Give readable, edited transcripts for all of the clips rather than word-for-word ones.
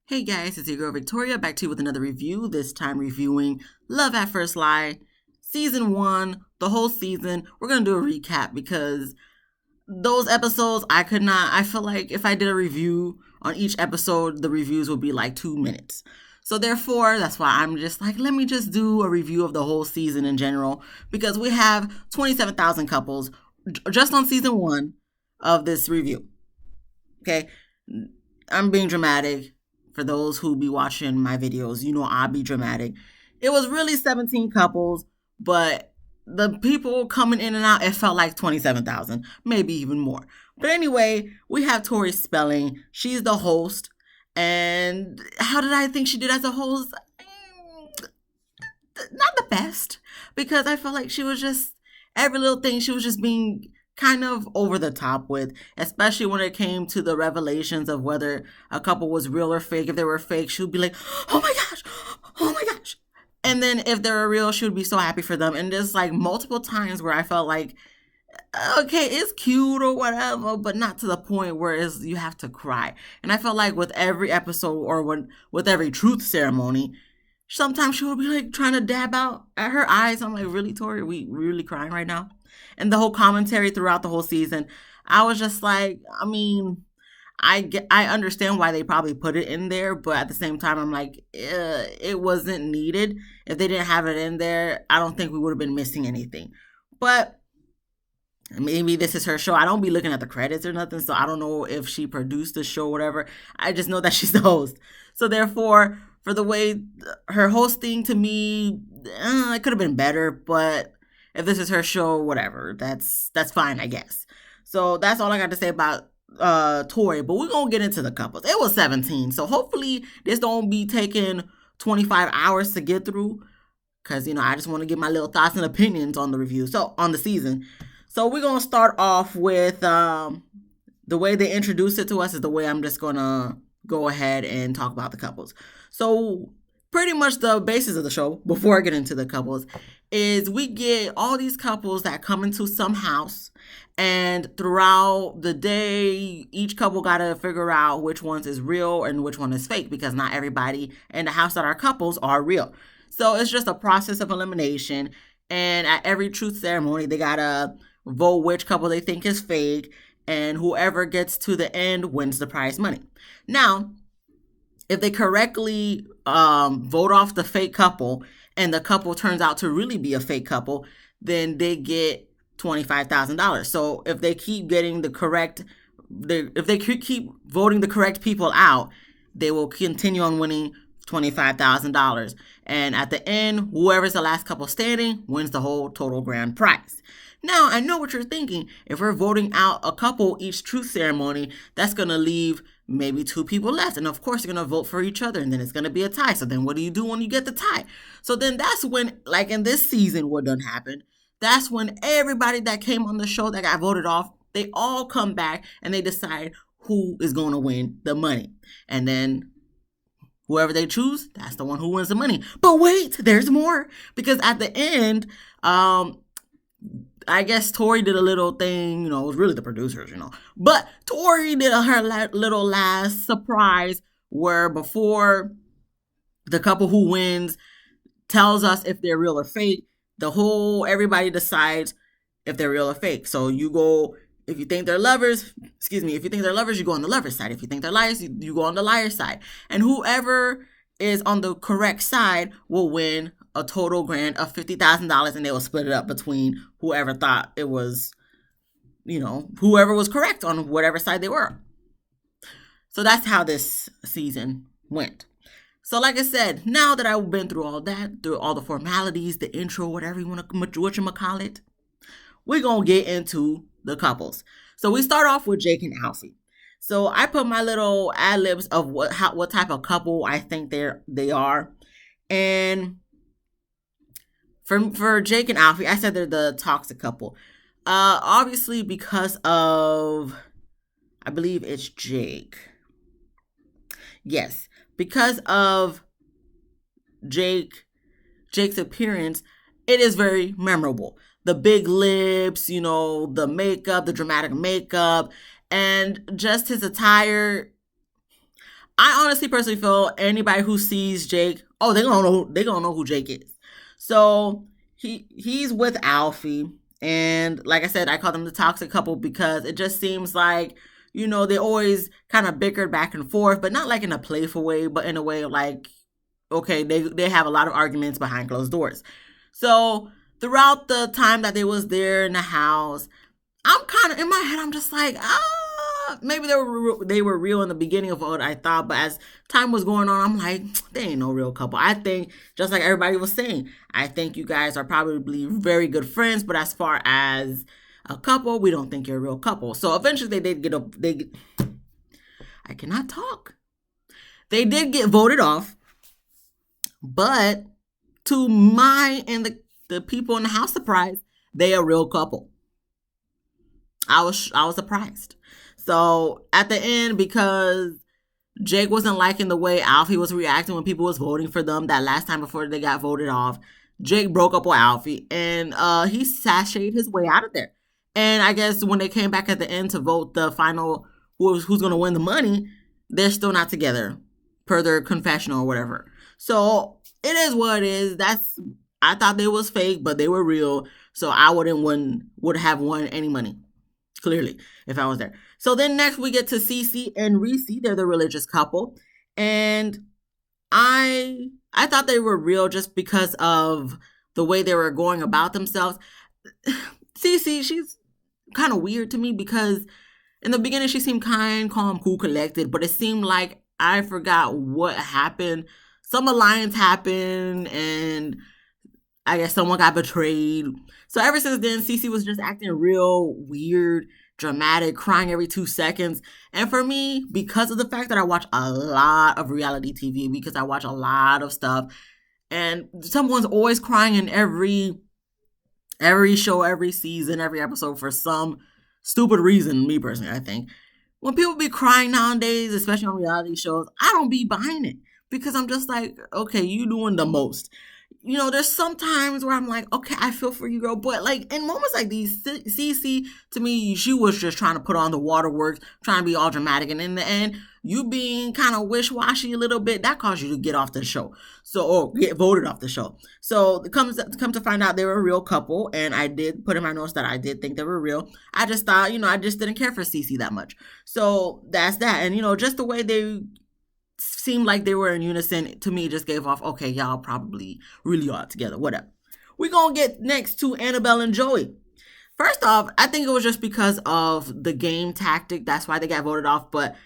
Hey guys, it's your girl Victoria back to you with another review, this time reviewing Love at First Lie, Season 1, the whole season. We're going to do a recap because those episodes, I feel like if I did a review on each episode, the reviews would be like 2 minutes. So therefore, that's why I'm just like, let me just do a review of the whole season in general because we have 27,000 couples just on Season 1 of this review. Okay, I'm being dramatic. For those who be watching my videos, you know I'll be dramatic. It was really 17 couples, but the people coming in and out, it felt like 27,000, maybe even more. But anyway, we have Tori Spelling. She's the host. And how did I think she did as a host? Not the best, because I felt like she was just, every little thing, she was just being kind of over the top with, especially when it came to the revelations of whether a couple was real or fake. If they were fake, she would be like, oh my gosh, oh my gosh. And then if they were real, she would be so happy for them. And there's like multiple times where I felt like, okay, it's cute or whatever, but not to the point where you have to cry. And I felt like with every episode or with every truth ceremony, sometimes she would be like trying to dab out at her eyes. I'm like, really, Tori? Are we really crying right now? And the whole commentary throughout the whole season, I was just like, I mean, I understand why they probably put it in there, but at the same time, I'm like, it wasn't needed. If they didn't have it in there, I don't think we would have been missing anything. But maybe this is her show. I don't be looking at the credits or nothing, so I don't know if she produced the show or whatever. I just know that she's the host. So therefore, for the way her hosting to me, it could have been better. But if this is her show, whatever, that's fine, I guess. So that's all I got to say about Tori. But we're gonna get into the couples. It was 17, so hopefully this don't be taking 25 hours to get through. Cause I just want to give my little thoughts and opinions on the review. So on the season. So we're gonna start off with the way they introduce it to us is the way I'm just gonna go ahead and talk about the couples. So pretty much the basis of the show, before I get into the couples, is we get all these couples that come into some house, and throughout the day, each couple gotta figure out which ones is real and which one is fake, because not everybody in the house that are couples are real. So it's just a process of elimination. And at every truth ceremony, they gotta vote which couple they think is fake, and whoever gets to the end wins the prize money. Now, if they correctly vote off the fake couple and the couple turns out to really be a fake couple, then they get $25,000. So if they keep getting if they keep voting the correct people out, they will continue on winning $25,000. And at the end, whoever's the last couple standing wins the whole total grand prize. Now, I know what you're thinking. If we're voting out a couple each truth ceremony, that's going to leave maybe two people left. And of course, you're going to vote for each other, and then it's going to be a tie. So then what do you do when you get the tie? So then that's when, like in this season, what done happened, that's when everybody that came on the show that got voted off, they all come back and they decide who is going to win the money. And then whoever they choose, that's the one who wins the money. But wait, there's more. Because at the end, I guess Tori did a little thing, it was really the producers, But Tori did her little last surprise where before the couple who wins tells us if they're real or fake, everybody decides if they're real or fake. So you go, if you think they're lovers, you go on the lover's side. If you think they're liars, you go on the liar's side. And whoever is on the correct side will win a total grant of $50,000, and they will split it up between whoever thought it was, whoever was correct on whatever side they were. So that's how this season went. So like I said, now that I've been through all that, through all the formalities, the intro, whatever you want to call it, we're going to get into the couples. So we start off with Jake and Alfie. So I put my little ad libs of what type of couple I think they are. And for Jake and Alfie, I said they're the toxic couple. Obviously because of, I believe it's Jake. Yes, because of Jake's appearance, it is very memorable. The big lips, the makeup, the dramatic makeup, and just his attire. I honestly personally feel anybody who sees Jake, oh, they gonna know who Jake is. So he's with Alfie, and like I said, I call them the toxic couple because it just seems like they always kind of bickered back and forth, but not like in a playful way, but in a way of like, okay, they have a lot of arguments behind closed doors. So throughout the time that they was there in the house, I'm kind of in my head. I'm just like, maybe they were real in the beginning of what I thought, but as time was going on, I'm like, they ain't no real couple. I think just like everybody was saying, I think you guys are probably very good friends, but as far as a couple, we don't think you're a real couple. So eventually, they did I cannot talk. They did get voted off, but to my and the people in the house surprise, they a real couple. I was surprised. So at the end, because Jake wasn't liking the way Alfie was reacting when people was voting for them that last time before they got voted off, Jake broke up with Alfie and he sashayed his way out of there. And I guess when they came back at the end to vote the final who's going to win the money, they're still not together per their confessional or whatever. So it is what it is. I thought they was fake, but they were real. So I would have won any money, clearly, if I was there. So then next we get to Cece and Reese. They're the religious couple. And I thought they were real just because of the way they were going about themselves. Cece, she's kind of weird to me because in the beginning she seemed kind, calm, cool, collected, but it seemed like I forgot what happened. Some alliance happened and I guess someone got betrayed. So ever since then, Cece was just acting real weird, dramatic, crying every 2 seconds. And for me, because of the fact that I watch a lot of reality TV, because I watch a lot of stuff, and someone's always crying in every show, every season, every episode for some stupid reason, me personally, I think. When people be crying nowadays, especially on reality shows, I don't be buying it because I'm just like, okay, you doing the most. There's some times where I'm like, okay, I feel for you, girl. But like in moments like these, Cece, to me, she was just trying to put on the waterworks, trying to be all dramatic. And in the end, you being kind of wish-washy a little bit, that caused you to get off the show. Or get voted off the show. So come to find out they were a real couple. And I did put in my notes that I did think they were real. I just thought, I just didn't care for Cece that much. So that's that. And, just the way they seemed like they were in unison, to me just gave off, okay, y'all probably really are together, whatever. We're going to get next to Annabelle and Joey. First off, I think it was just because of the game tactic. That's why they got voted off. But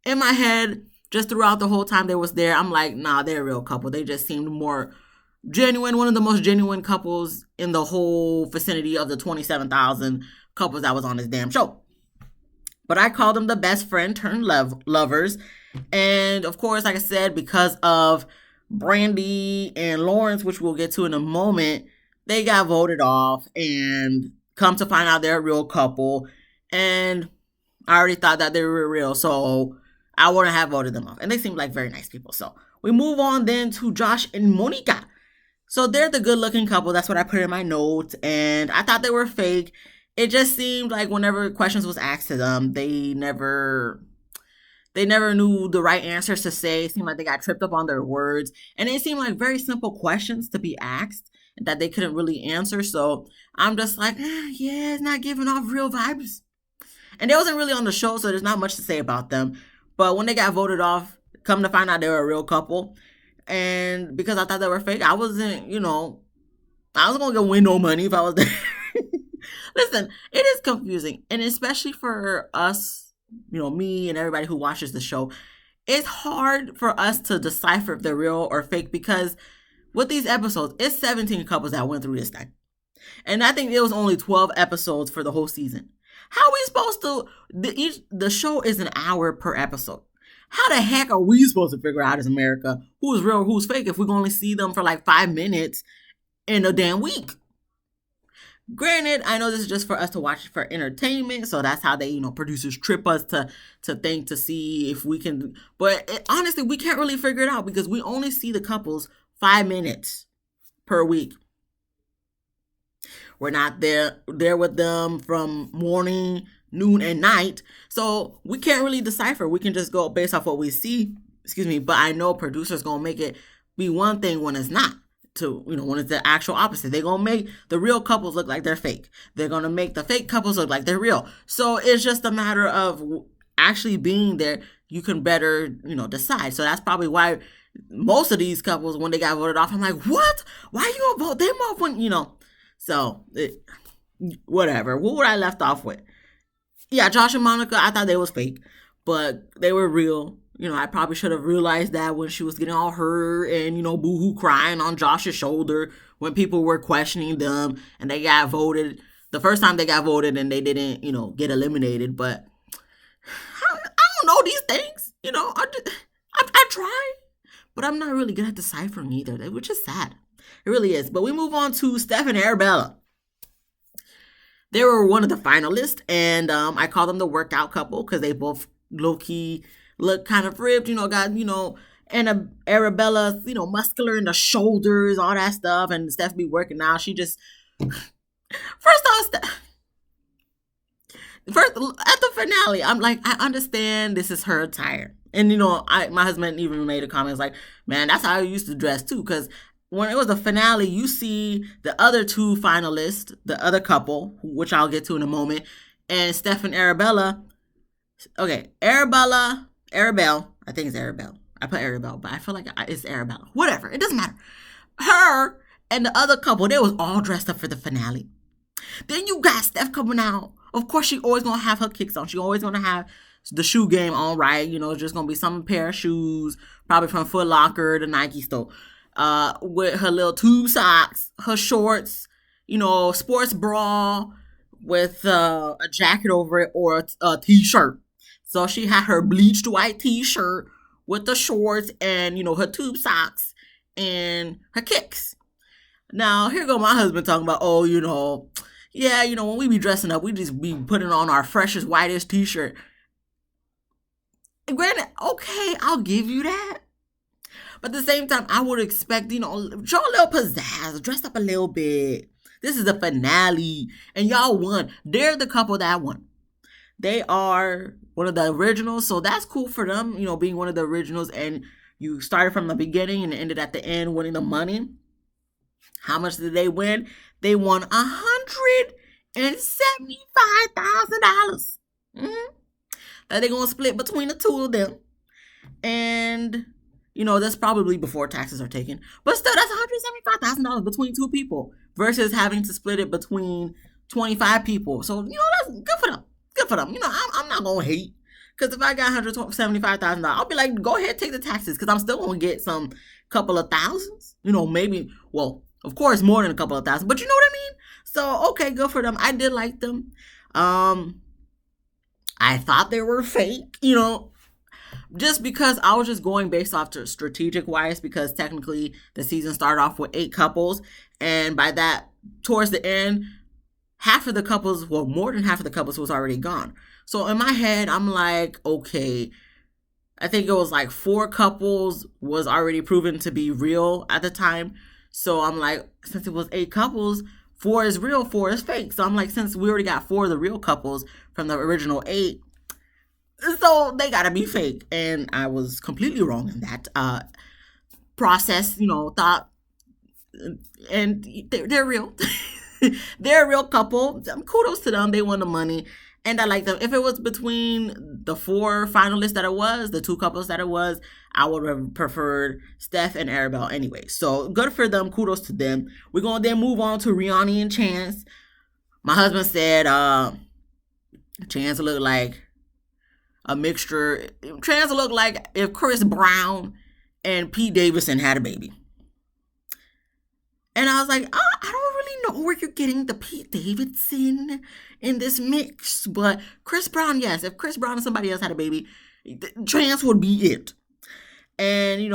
in my head, just throughout the whole time they was there, I'm like, nah, they're a real couple. They just seemed more genuine, one of the most genuine couples in the whole vicinity of the 27,000 couples that was on this damn show. But I called them the best friend turned lovers. And of course, like I said, because of Brandy and Lawrence, which we'll get to in a moment, they got voted off and come to find out they're a real couple. And I already thought that they were real, so I wouldn't have voted them off. And they seemed like very nice people. So we move on then to Josh and Monica. So they're the good looking couple. That's what I put in my notes. And I thought they were fake. It just seemed like whenever questions was asked to them, they never knew the right answers to say. It seemed like they got tripped up on their words. And it seemed like very simple questions to be asked that they couldn't really answer. So I'm just like, yeah, it's not giving off real vibes. And they wasn't really on the show, so there's not much to say about them. But when they got voted off, come to find out they were a real couple. And because I thought they were fake, I wasn't, I was going to win no money if I was there. Listen, it is confusing. And especially for us, me and everybody who watches the show, it's hard for us to decipher if they're real or fake because with these episodes, it's 17 couples that went through this thing. And I think it was only 12 episodes for the whole season. How are we supposed to, the show is an hour per episode. How the heck are we supposed to figure out as America who's real, who's fake if we can only see them for like 5 minutes in a damn week? Granted, I know this is just for us to watch for entertainment, so that's how they, producers trip us to think to see if we can. But honestly, we can't really figure it out because we only see the couples 5 minutes per week. We're not there with them from morning, noon, and night, so we can't really decipher. We can just go based off what we see. excuse me, but I know producers gonna make it be one thing when it's not. To, when it's the actual opposite. They're gonna make the real couples look like they're fake. They're gonna make the fake couples look like they're real. So it's just a matter of actually being there. You can better, decide. So that's probably why most of these couples, when they got voted off, I'm like, what? Why you gonna vote them off when, So, whatever. What would I left off with? Yeah, Josh and Monica, I thought they was fake, but they were real. I probably should have realized that when she was getting all hurt and, boohoo crying on Josh's shoulder when people were questioning them and they got voted. The first time they got voted and they didn't, get eliminated. But I don't know these things. I try, but I'm not really good at deciphering either, which is sad. It really is. But we move on to Steph and Arabella. They were one of the finalists, and I call them the workout couple because they both low-key look kind of ripped, got, and Arabella's, muscular in the shoulders, all that stuff, and Steph be working out. She just, first at the finale, I'm like, I understand this is her attire. And, my husband even made a comment, like, man, that's how I used to dress too, because when it was the finale, you see the other two finalists, the other couple, which I'll get to in a moment, and Steph and Arabella. Okay, Arabelle, I think it's Arabelle. I put Arabelle, but I feel like it's Arabella. Whatever, it doesn't matter. Her and the other couple, they was all dressed up for the finale. Then you got Steph coming out. Of course, she always gonna have her kicks on. She always gonna have the shoe game on right. It's just gonna be some pair of shoes, probably from Foot Locker, the Nike store. With her little tube socks, her shorts, sports bra with a jacket over it or a t-shirt. So she had her bleached white t-shirt with the shorts and, her tube socks and her kicks. Now, here go my husband talking about, when we be dressing up, we just be putting on our freshest, whitest t-shirt. And granted, okay, I'll give you that. But at the same time, I would expect, show a little pizzazz, dress up a little bit. This is the finale, and y'all won. They're the couple that won. They are one of the originals, so that's cool for them, being one of the originals, and you started from the beginning and ended at the end winning the money. How much did they win? They won $175,000. That they're going to split between the two of them. And that's probably before taxes are taken. But still, that's $175,000 between two people versus having to split it between 25 people. So, that's good for them. Good for them. I'm not going to hate. Because if I got $175,000, I'll be like, go ahead, take the taxes. Because I'm still going to get some couple of thousands. Maybe, well, of course, more than a couple of thousand. But you know what I mean? So, okay, good for them. I did like them. I thought they were fake, just because I was just going based off to strategic wise, because technically the season started off with 8 couples. And by that, towards the end, half of the couples, well, more than half of the couples was already gone. So in my head, I'm like, okay, I think it was like 4 couples was already proven to be real at the time. So I'm like, since it was 8 couples, 4 is real, 4 is fake. So I'm like, since we already got 4 of the real couples from the original 8, so they gotta be fake. And I was completely wrong in that process, thought, and they're real. They're a real couple. Kudos to them. They won the money. And I like them. If it was between the 4 finalists that it was, the 2 couples that it was, I would have preferred Steph and Arabelle anyway. So good for them. Kudos to them. We're going to then move on to Rihanna and Chance. My husband said Chance looked like a mixture. Chance looked like if Chris Brown and Pete Davidson had a baby. And I was like, I don't really know where you're getting the Pete Davidson in this mix. But Chris Brown, yes. If Chris Brown and somebody else had a baby, Chance would be it. And,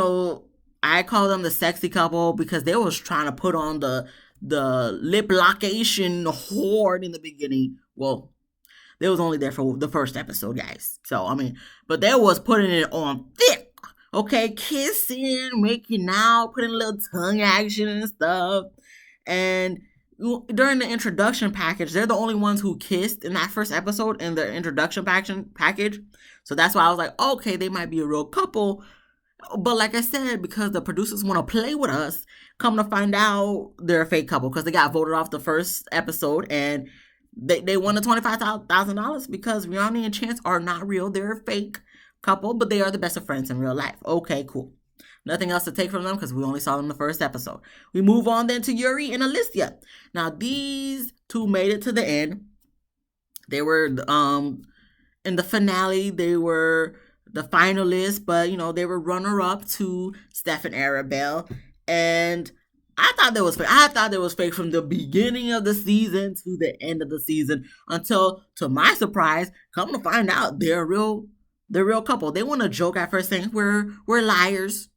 I call them the sexy couple because they was trying to put on the lip location horde in the beginning. Well, they was only there for the first episode, guys. So, but they was putting it on thick. Okay, kissing, making out, putting a little tongue action and stuff. And during the introduction package, they're the only ones who kissed in that first episode in the introduction package. So that's why I was like, okay, they might be a real couple. But like I said, because the producers want to play with us, come to find out they're a fake couple because they got voted off the first episode and they won the $25,000 because Rihanna and Chance are not real. They're a fake couple, but they are the best of friends in real life. Okay, cool. Nothing else to take from them because we only saw them in the first episode. We move on then to Yuri and Alicia. Now these two made it to the end. They were in the finale. They were the finalists, but they were runner up to Steph and Arabelle. And I thought that was fake. I thought that was fake from the beginning of the season to the end of the season until, to my surprise, come to find out they're a real couple. They want to joke at first saying we're liars.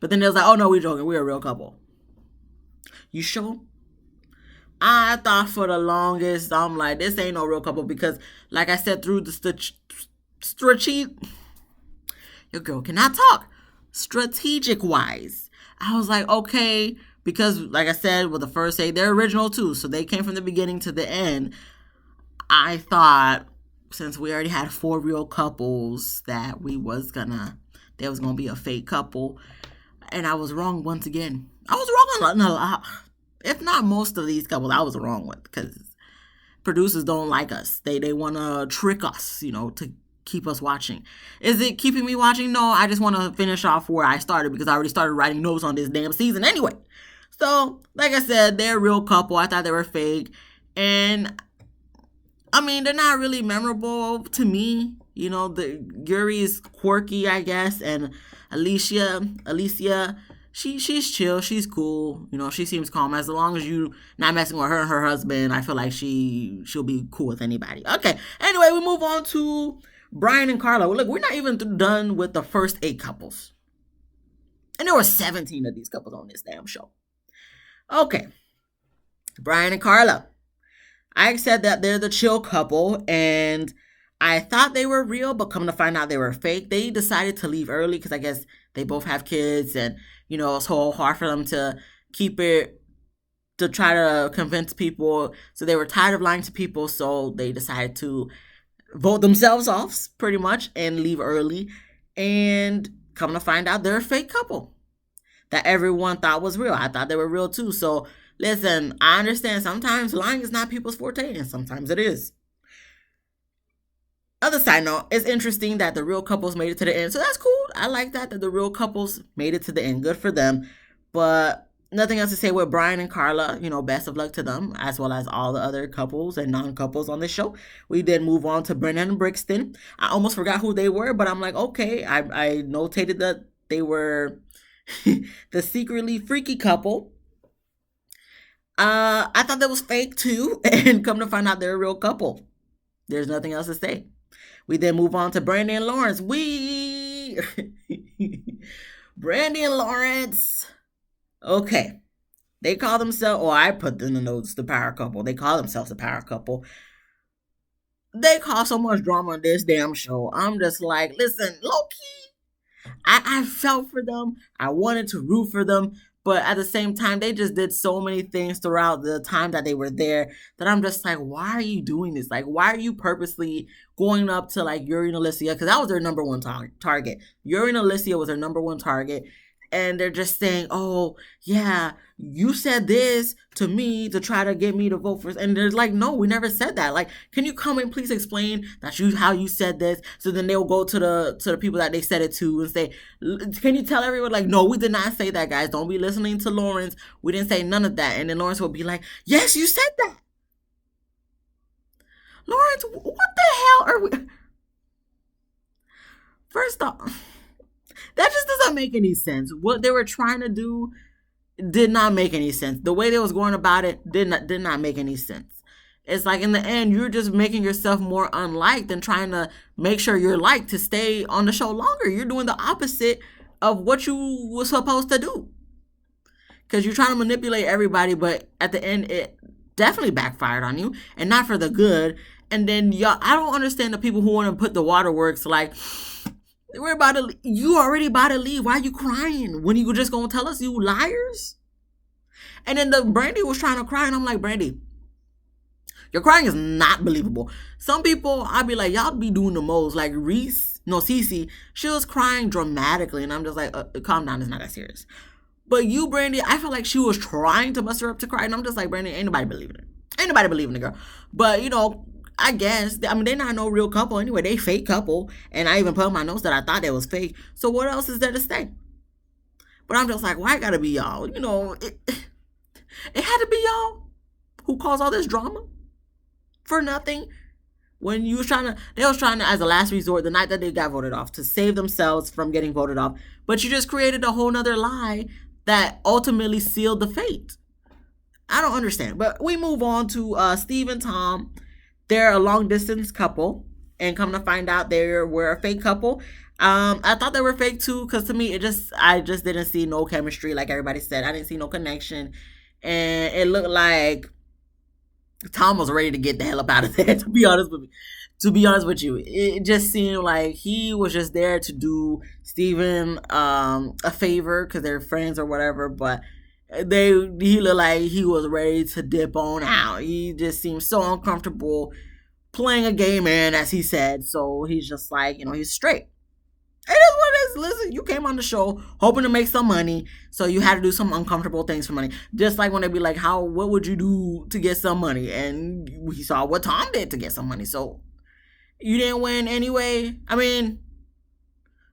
But then they was like, oh no, we're joking. We're a real couple. You sure? I thought for the longest, I'm like, this ain't no real couple because, like I said, through the strategic, your girl cannot talk. Strategic wise, I was like, okay, because like I said, with the first eight, they're original too, so they came from the beginning to the end. I thought since we already had 4 real couples that there was gonna be a fake couple, and I was wrong once again. I was wrong on a lot. If not most of these couples, I was wrong with because producers don't like us. They want to trick us, to keep us watching. Is it keeping me watching? No, I just want to finish off where I started because I already started writing notes on this damn season anyway. So, like I said, they're a real couple. I thought they were fake. And, I mean, they're not really memorable to me. The Yuri is quirky, I guess, and Alicia, she's chill, she's cool. She seems calm. As long as you not messing with her and her husband, I feel like she'll be cool with anybody. Okay. Anyway, we move on to Brian and Carla. Look, we're not even done with the first 8 couples. And there were 17 of these couples on this damn show. Okay. Brian and Carla. I said that they're the chill couple, and I thought they were real, but come to find out they were fake. They decided to leave early because I guess they both have kids, and it's so hard for them to keep it, to try to convince people. So they were tired of lying to people, so they decided to vote themselves off pretty much and leave early. And come to find out they're a fake couple that everyone thought was real. I thought they were real too. So listen, I understand sometimes lying is not people's forte, and sometimes it is. Other side note, it's interesting that the real couples made it to the end. So that's cool. I like that the real couples made it to the end. Good for them. But nothing else to say with Brian and Carla. Best of luck to them, as well as all the other couples and non-couples on this show. We then move on to Brennan and Brixton. I almost forgot who they were, but I'm like, okay. I notated that they were the secretly freaky couple. I thought that was fake too. And come to find out they're a real couple. There's nothing else to say. We then move on to Brandy and Lawrence. Brandy and Lawrence. Okay. They call themselves, I put in the notes, the power couple. They call themselves the power couple. They cause so much drama on this damn show. I'm just like, listen, low-key, I felt for them. I wanted to root for them. But at the same time, they just did so many things throughout the time that they were there that I'm just like, why are you doing this? Like, why are you purposely going up to like Yuri and Alicia? Because that was their number one target. Yuri and Alicia was their number one target. And they're just saying, oh, yeah, you said this to me to try to get me to vote for us. And they're like, no, we never said that. Like, can you come and please explain how you said this? So then they'll go to the people that they said it to and say, can you tell everyone, like, no, we did not say that, guys. Don't be listening to Lawrence. We didn't say none of that. And then Lawrence will be like, yes, you said that. Lawrence, what the hell are we? First off, that just doesn't make any sense. What they were trying to do did not make any sense. The way they was going about it did not make any sense. It's like in the end, you're just making yourself more unliked and trying to make sure you're liked to stay on the show longer. You're doing the opposite of what you were supposed to do. Because you're trying to manipulate everybody, but at the end, it definitely backfired on you and not for the good. And then I don't understand the people who want to put the waterworks like, you already about to leave. Why are you crying? When you just gonna tell us, you liars? And then the Brandy was trying to cry, and I'm like, Brandy, Your crying is not believable. Some people, I'd be like, y'all be doing the most. Like Cece, she was crying dramatically, and I'm just like, calm down, it's not that serious. But you, Brandy, I feel like she was trying to muster up to cry, and I'm just like, Brandy, ain't nobody believing it. Ain't nobody believing the girl. But, I guess, I mean, they're not no real couple anyway. They fake couple, and I even put in my notes that I thought that was fake. So what else is there to say? But I'm just like, why it gotta be y'all? It had to be y'all who caused all this drama for nothing. When they was trying to, as a last resort, the night that they got voted off, to save themselves from getting voted off. But you just created a whole nother lie that ultimately sealed the fate. I don't understand. But we move on to Steve and Tom. They're a long distance couple, and come to find out they were a fake couple. I thought they were fake too, because to me, I just didn't see no chemistry, like everybody said. I didn't see no connection, and it looked like Tom was ready to get the hell up out of there. To be honest with you, it just seemed like he was just there to do Steven a favor because they're friends or whatever. But he looked like he was ready to dip on out. He just seemed so uncomfortable playing a gay man, as he said. So he's just like, he's straight. It is what it is. Listen, you came on the show hoping to make some money, so you had to do some uncomfortable things for money. Just like when they be like, what would you do to get some money? And we saw what Tom did to get some money. So you didn't win anyway. I mean,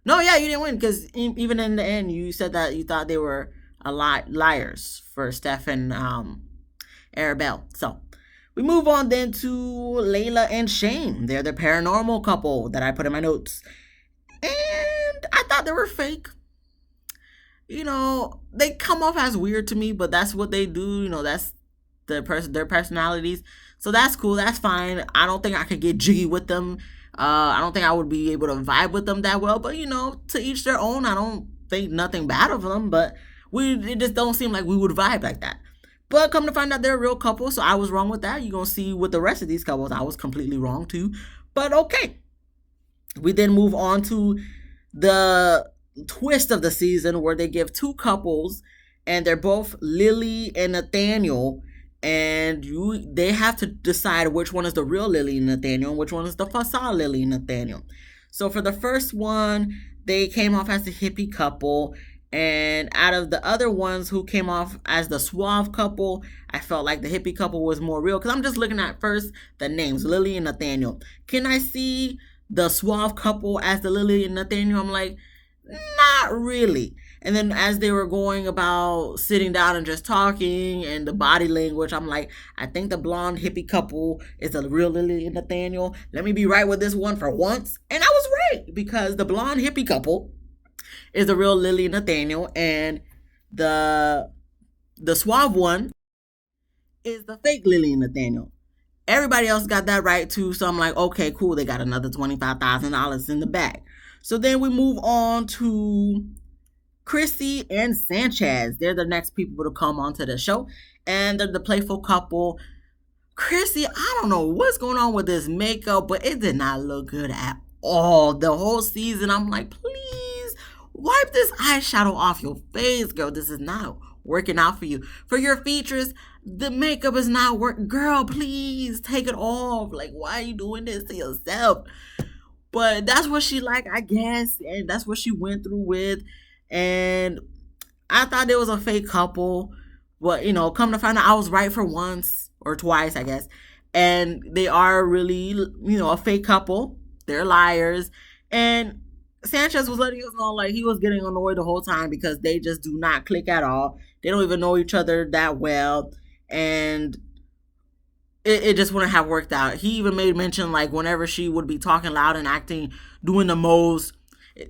no, yeah, you didn't win, because even in the end, you said that you thought they were a lot liars for Steph and Arabelle. So we move on then to Layla and Shane. They're the paranormal couple that I put in my notes. And I thought they were fake. They come off as weird to me, but that's what they do. That's their personalities. So that's cool. That's fine. I don't think I could get jiggy with them. I don't think I would be able to vibe with them that well. But, to each their own. I don't think nothing bad of them. But it just don't seem like we would vibe like that. But come to find out they're a real couple. So I was wrong with that. You're going to see with the rest of these couples, I was completely wrong too. But okay. We then move on to the twist of the season, where they give two couples, and they're both Lily and Nathaniel, and they have to decide which one is the real Lily and Nathaniel and which one is the facade Lily and Nathaniel. So for the first one, they came off as a hippie couple, and out of the other ones who came off as the suave couple, I felt like the hippie couple was more real, because I'm just looking at first the names, Lily and Nathaniel. Can I see the suave couple as the Lily and Nathaniel? I'm like, not really. And then as they were going about sitting down and just talking and the body language, I'm like, I think the blonde hippie couple is the real Lily and Nathaniel. Let me be right with this one for once. And I was right, because the blonde hippie couple is the real Lily and Nathaniel, and the suave one is the fake Lily and Nathaniel. Everybody else got that right too. So I'm like, okay, cool. They got another $25,000 in the bag. So then we move on to Chrissy and Sanchez. They're the next people to come onto the show. And they're the playful couple. Chrissy, I don't know what's going on with this makeup, but it did not look good at all. The whole season, I'm like, please wipe this eyeshadow off your face, girl. This is not working out for you. For your features, the makeup is not working. Girl, please take it off. Like, why are you doing this to yourself? But that's what she like, I guess. And that's what she went through with. And I thought there was a fake couple. But, come to find out, I was right for once or twice, I guess. And they are really, a fake couple. They're liars. And Sanchez was letting us know, like, he was getting annoyed the whole time because they just do not click at all. They don't even know each other that well. And it just wouldn't have worked out. He even made mention, like, whenever she would be talking loud and acting, doing the most,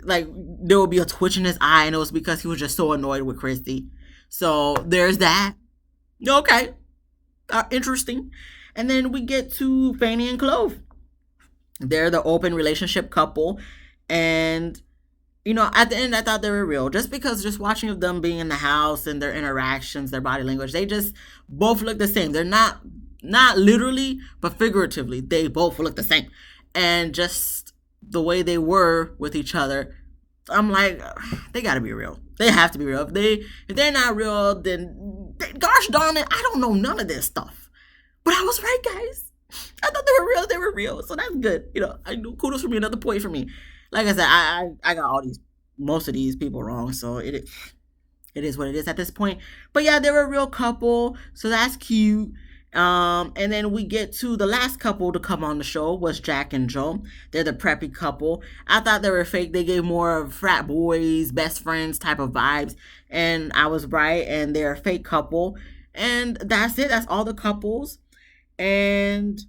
like, there would be a twitch in his eye, and it was because he was just so annoyed with Christy. So there's that. Okay. Interesting. And then we get to Fanny and Clove. They're the open relationship couple. And, at the end, I thought they were real. Just because just watching of them being in the house and their interactions, their body language, they just both look the same. They're not literally, but figuratively, they both look the same. And just the way they were with each other, I'm like, they gotta be real. They have to be real. If they're not real, then gosh darn it, I don't know none of this stuff. But I was right, guys. real. So that's good. I do kudos for me, another point for me. Like I said, I got most of these people wrong, so it is what it is at this point. But yeah, they were a real couple, so that's cute. And then we get to the last couple to come on the show was Jack and Joe. They're the preppy couple. I thought they were fake. They gave more of frat boys, best friends type of vibes. And I was right, and they're a fake couple. And that's it. That's all the couples. And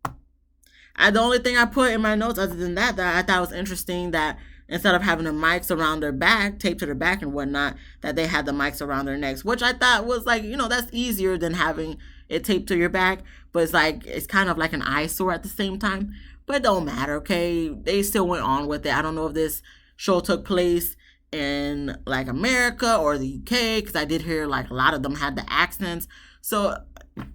the only thing I put in my notes other than that I thought was interesting, that instead of having the mics around their back, taped to their back and whatnot, that they had the mics around their necks, which I thought was like, that's easier than having it taped to your back. But it's kind of like an eyesore at the same time. But it don't matter, okay? They still went on with it. I don't know if this show took place in like America or the UK, because I did hear like a lot of them had the accents. So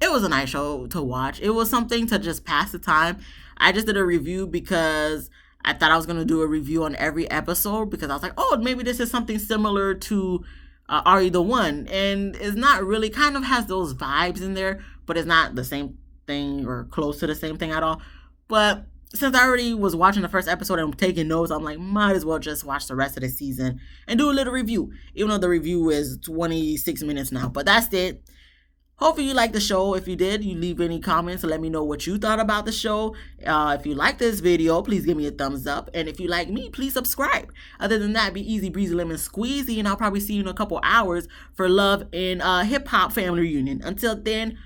it was a nice show to watch. It was something to just pass the time. I just did a review because I thought I was going to do a review on every episode, because I was like, oh, maybe this is something similar to Are You the One? And it's not really, kind of has those vibes in there, but it's not the same thing or close to the same thing at all. But since I already was watching the first episode and taking notes, I'm like, might as well just watch the rest of the season and do a little review, even though the review is 26 minutes now. But that's it. Hopefully you liked the show. If you did, you leave any comments and let me know what you thought about the show. If you like this video, please give me a thumbs up. And if you like me, please subscribe. Other than that, be easy, breezy, lemon squeezy. And I'll probably see you in a couple hours for Love and Hip Hop Family Reunion. Until then,